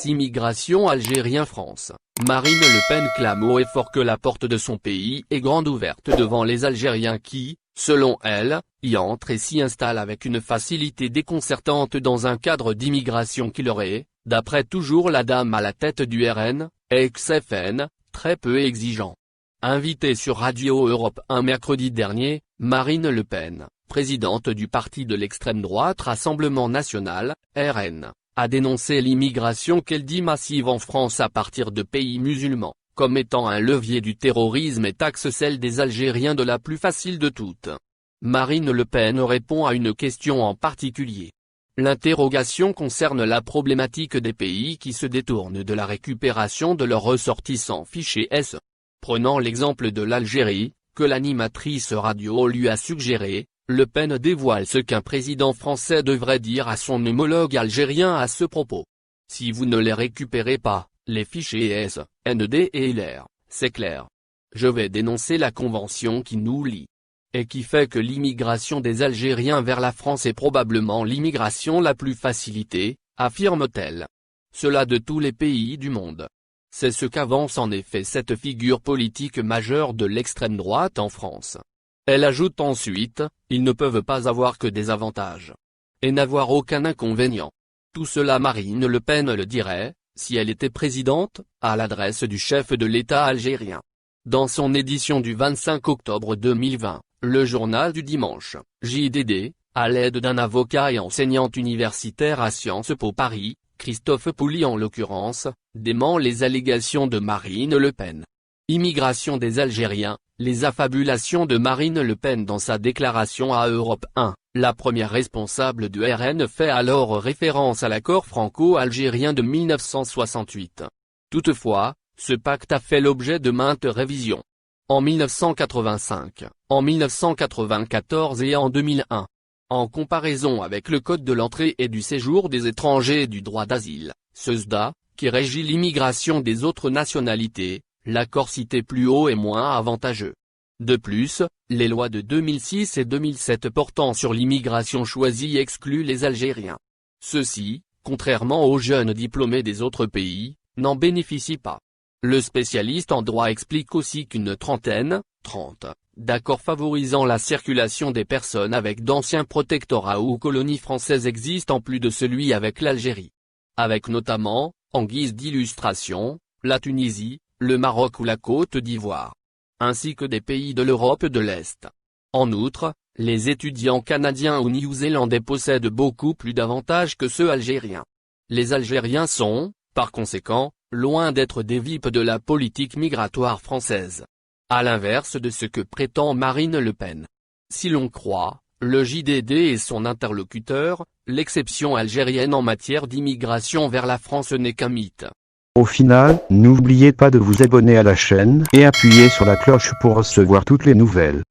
passe immigration Algérien-France. Marine Le Pen clame haut et fort que la porte de son pays est grande ouverte devant les Algériens qui, selon elle, y entrent et s'y installent avec une facilité déconcertante dans un cadre d'immigration qui leur est, d'après toujours la dame à la tête du RN, ex-FN, très peu exigeant. Invitée sur Radio Europe 1 mercredi dernier, Marine Le Pen, présidente du parti de l'extrême droite Rassemblement National, RN, a dénoncé l'immigration qu'elle dit massive en France à partir de pays musulmans, comme étant un levier du terrorisme et taxe celle des Algériens de la plus facile de toutes. Marine Le Pen répond à une question en particulier. L'interrogation concerne la problématique des pays qui se détournent de la récupération de leurs ressortissants fichés S. Prenant l'exemple de l'Algérie, que l'animatrice radio lui a suggéré, Le Pen dévoile ce qu'un président français devrait dire à son homologue algérien à ce propos. Si vous ne les récupérez pas, les fichiers S, ND et LR, c'est clair. Je vais dénoncer la convention qui nous lie. Et qui fait que l'immigration des Algériens vers la France est probablement l'immigration la plus facilitée, affirme-t-elle. Cela de tous les pays du monde. C'est ce qu'avance en effet cette figure politique majeure de l'extrême droite en France. Elle ajoute ensuite, ils ne peuvent pas avoir que des avantages. Et n'avoir aucun inconvénient. Tout cela Marine Le Pen le dirait, si elle était présidente, à l'adresse du chef de l'État algérien. Dans son édition du 25 octobre 2020, le journal du dimanche, JDD, à l'aide d'un avocat et enseignant universitaire à Sciences Po Paris, Christophe Pouly en l'occurrence, dément les allégations de Marine Le Pen. Immigration des Algériens, les affabulations de Marine Le Pen dans sa déclaration à Europe 1, la première responsable du RN fait alors référence à l'accord franco-algérien de 1968. Toutefois, ce pacte a fait l'objet de maintes révisions. En 1985, en 1994 et en 2001. En comparaison avec le Code de l'entrée et du séjour des étrangers et du droit d'asile, CESDA, qui régit l'immigration des autres nationalités, l'accord cité plus haut est moins avantageux. De plus, les lois de 2006 et 2007 portant sur l'immigration choisie excluent les Algériens. Ceux-ci, contrairement aux jeunes diplômés des autres pays, n'en bénéficient pas. Le spécialiste en droit explique aussi qu'une trentaine, 30, d'accords favorisant la circulation des personnes avec d'anciens protectorats ou colonies françaises existent en plus de celui avec l'Algérie. Avec notamment, en guise d'illustration, la Tunisie, le Maroc ou la Côte d'Ivoire. Ainsi que des pays de l'Europe de l'Est. En outre, les étudiants canadiens ou néo-zélandais possèdent beaucoup plus d'avantages que ceux algériens. Les Algériens sont, par conséquent, loin d'être des VIP de la politique migratoire française. À l'inverse de ce que prétend Marine Le Pen. Si l'on croit, le JDD et son interlocuteur, l'exception algérienne en matière d'immigration vers la France n'est qu'un mythe. Au final, n'oubliez pas de vous abonner à la chaîne et appuyer sur la cloche pour recevoir toutes les nouvelles.